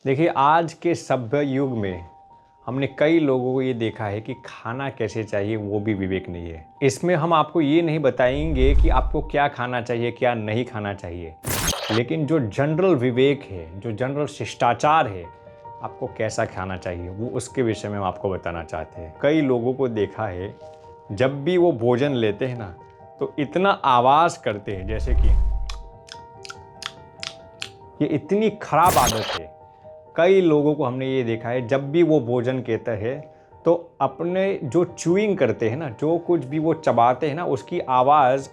देखिए, आज के सभ्य युग में हमने कई लोगों को ये देखा है कि खाना कैसे चाहिए वो भी विवेक नहीं है। इसमें हम आपको ये नहीं बताएंगे कि आपको क्या खाना चाहिए, क्या नहीं खाना चाहिए, लेकिन जो जनरल विवेक है, जो जनरल शिष्टाचार है, आपको कैसा खाना चाहिए वो उसके विषय में हम आपको बताना चाहते हैं। कई लोगों को देखा है, जब भी वो भोजन लेते हैं ना, तो इतना आवाज़ करते हैं जैसे कि ये इतनी खराब आदत है। कई लोगों को हमने ये देखा है, जब भी वो भोजन कहते हैं तो अपने जो च्यूइंग करते हैं ना, जो कुछ भी वो चबाते हैं ना, उसकी आवाज़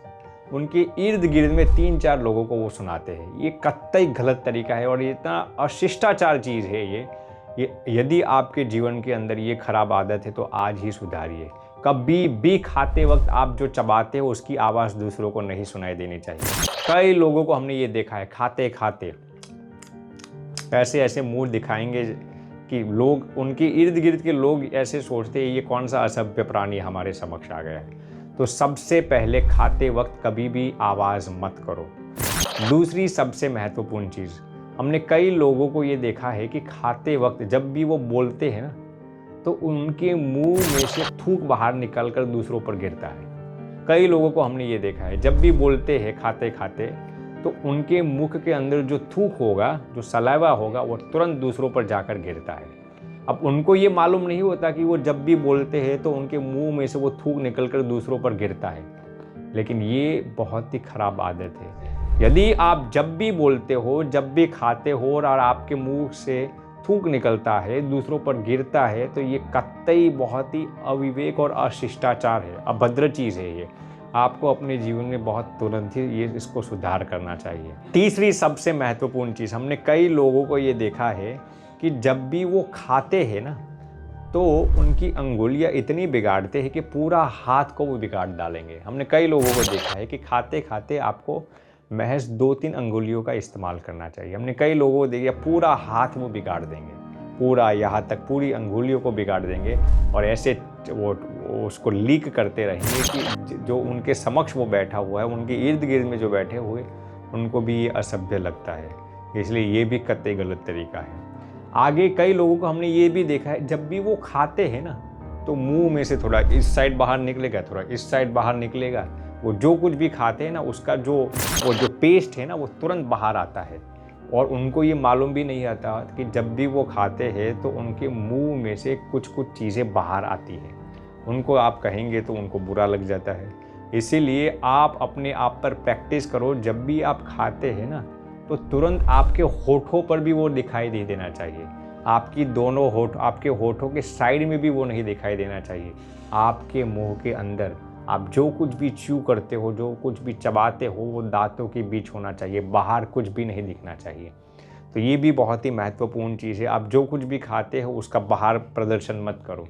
उनके इर्द गिर्द में 3-4 लोगों को वो सुनाते हैं। ये कतई गलत तरीका है और ये इतना अशिष्टाचार चीज़ है। ये यदि आपके जीवन के अंदर ये खराब आदत है तो आज ही सुधारिए। कभी भी खाते वक्त आप जो चबाते हो उसकी आवाज़ दूसरों को नहीं सुनाई देनी चाहिए। कई लोगों को हमने ये देखा है, खाते खाते ऐसे ऐसे मुंह दिखाएंगे कि लोग, उनके इर्द गिर्द के लोग ऐसे सोचते हैं ये कौन सा असभ्य प्राणी हमारे समक्ष आ गया है। तो सबसे पहले खाते वक्त कभी भी आवाज़ मत करो। दूसरी सबसे महत्वपूर्ण चीज़, हमने कई लोगों को ये देखा है कि खाते वक्त जब भी वो बोलते हैं ना, तो उनके मुंह में से थूक बाहर निकल कर दूसरों पर गिरता है। कई लोगों को हमने ये देखा है, जब भी बोलते हैं खाते खाते, तो उनके मुख के अंदर जो थूक होगा, जो सलाइवा होगा, वो तुरंत दूसरों पर जाकर गिरता है। अब उनको ये मालूम नहीं होता कि वो जब भी बोलते हैं तो उनके मुंह में से वो थूक निकलकर दूसरों पर गिरता है, लेकिन ये बहुत ही खराब आदत है। यदि आप जब भी बोलते हो, जब भी खाते हो और आपके मुंह से थूक निकलता है, दूसरों पर गिरता है, तो ये कतई बहुत ही अविवेक और अशिष्टाचार है, अभद्र चीज़ है। ये आपको अपने जीवन में बहुत तुरंत ही इसको सुधार करना चाहिए। तीसरी सबसे महत्वपूर्ण चीज़, हमने कई लोगों को ये देखा है कि जब भी वो खाते हैं ना, तो उनकी अंगुलियां इतनी बिगाड़ते हैं कि पूरा हाथ को वो बिगाड़ डालेंगे। हमने कई लोगों को देखा है कि खाते खाते आपको महज 2-3 अंगुलियों का इस्तेमाल करना चाहिए। हमने कई लोगों को देखा पूरा हाथ वो बिगाड़ देंगे, पूरा यहाँ तक पूरी अंगुलियों को बिगाड़ देंगे और ऐसे वो उसको लीक करते रहेंगे कि जो उनके समक्ष वो बैठा हुआ है, उनके इर्द गिर्द में जो बैठे हुए, उनको भी ये असभ्य लगता है। इसलिए ये भी कतई गलत तरीका है। आगे कई लोगों को हमने ये भी देखा है, जब भी वो खाते हैं ना, तो मुंह में से थोड़ा इस साइड बाहर निकलेगा, थोड़ा इस साइड बाहर निकलेगा। वो जो कुछ भी खाते हैं ना, उसका जो पेस्ट है ना, वो तुरंत बाहर आता है और उनको ये मालूम भी नहीं आता कि जब भी वो खाते हैं तो उनके मुंह में से कुछ कुछ चीज़ें बाहर आती हैं। उनको आप कहेंगे तो उनको बुरा लग जाता है। इसीलिए आप अपने आप पर प्रैक्टिस करो, जब भी आप खाते हैं ना, तो तुरंत आपके होठों पर भी वो दिखाई नहीं देना चाहिए। आपकी दोनों होठ, आपके होठों के साइड में भी वो नहीं दिखाई देना चाहिए। आपके मुंह के अंदर आप जो कुछ भी च्यू करते हो, जो कुछ भी चबाते हो, वो दांतों के बीच होना चाहिए, बाहर कुछ भी नहीं दिखना चाहिए। तो ये भी बहुत ही महत्वपूर्ण चीज़ है। आप जो कुछ भी खाते हो उसका बाहर प्रदर्शन मत करो।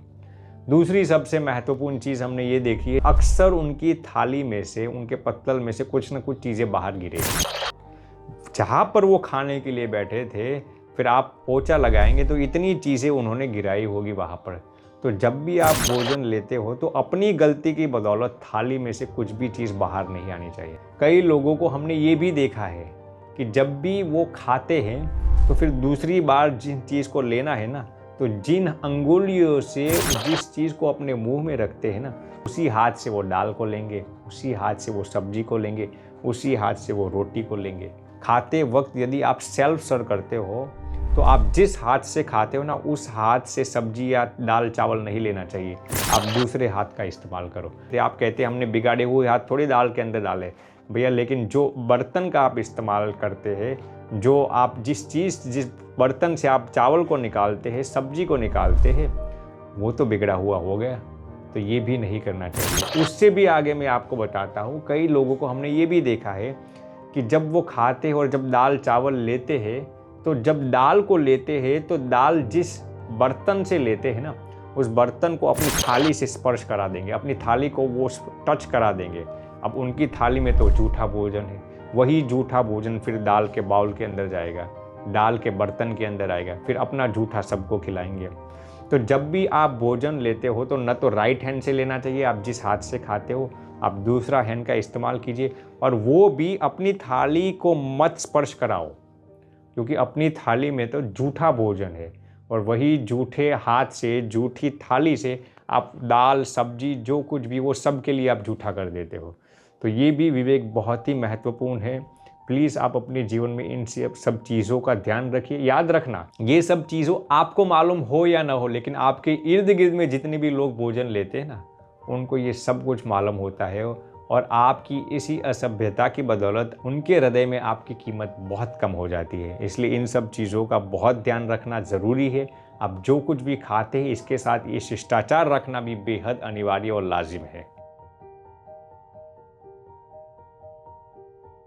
दूसरी सबसे महत्वपूर्ण चीज़ हमने ये देखी है, अक्सर उनकी थाली में से, उनके पत्तल में से कुछ ना कुछ चीज़ें बाहर गिरेगी। जहाँ पर वो खाने के लिए बैठे थे, फिर आप पोछा लगाएंगे तो इतनी चीज़ें उन्होंने गिराई होगी वहाँ पर। तो जब भी आप भोजन लेते हो तो अपनी गलती की बदौलत थाली में से कुछ भी चीज़ बाहर नहीं आनी चाहिए। कई लोगों को हमने ये भी देखा है कि जब भी वो खाते हैं तो फिर दूसरी बार जिन चीज़ को लेना है ना, तो जिन अंगुलियों से जिस चीज़ को अपने मुंह में रखते हैं ना, उसी हाथ से वो दाल को लेंगे, उसी हाथ से वो सब्जी को लेंगे, उसी हाथ से वो रोटी को लेंगे। खाते वक्त यदि आप सेल्फ सर्व करते हो तो आप जिस हाथ से खाते हो ना, उस हाथ से सब्जी या दाल चावल नहीं लेना चाहिए, आप दूसरे हाथ का इस्तेमाल करो। तो आप कहते हैं हमने बिगाड़े हुए हाथ थोड़ी दाल के अंदर डाले भैया, लेकिन जो बर्तन का आप इस्तेमाल करते हैं, जो आप जिस बर्तन से आप चावल को निकालते हैं, सब्जी को निकालते हैं, वो तो बिगड़ा हुआ हो गया। तो ये भी नहीं करना चाहिए। उससे भी आगे मैं आपको बताता हूँ, कई लोगों को हमने ये भी देखा है कि जब वो खाते हैं और जब दाल चावल लेते हैं, तो जब दाल को लेते हैं तो दाल जिस बर्तन से लेते हैं ना, उस बर्तन को अपनी थाली से स्पर्श करा देंगे, अपनी थाली को वो टच करा देंगे। अब उनकी थाली में तो जूठा भोजन है, वही जूठा भोजन फिर दाल के बाउल के अंदर जाएगा, दाल के बर्तन के अंदर आएगा, फिर अपना जूठा सबको खिलाएंगे। तो जब भी आप भोजन लेते हो तो न तो राइट हैंड से लेना चाहिए, आप जिस हाथ से खाते हो आप दूसरा हैंड का इस्तेमाल कीजिए, और वो भी अपनी थाली को मत स्पर्श कराओ। क्योंकि अपनी थाली में तो जूठा भोजन है और वही जूठे हाथ से, जूठी थाली से आप दाल सब्जी जो कुछ भी वो सब के लिए आप जूठा कर देते हो। तो ये भी विवेक बहुत ही महत्वपूर्ण है। प्लीज़ आप अपने जीवन में इन सब चीज़ों का ध्यान रखिए। याद रखना, ये सब चीज़ों आपको मालूम हो या ना हो, लेकिन आपके इर्द गिर्द में जितने भी लोग भोजन लेते हैं ना, उनको ये सब कुछ मालूम होता है और आपकी इसी असभ्यता की बदौलत उनके हृदय में आपकी कीमत बहुत कम हो जाती है। इसलिए इन सब चीज़ों का बहुत ध्यान रखना ज़रूरी है। आप जो कुछ भी खाते हैं इसके साथ ये शिष्टाचार रखना भी बेहद अनिवार्य और लाजिम है।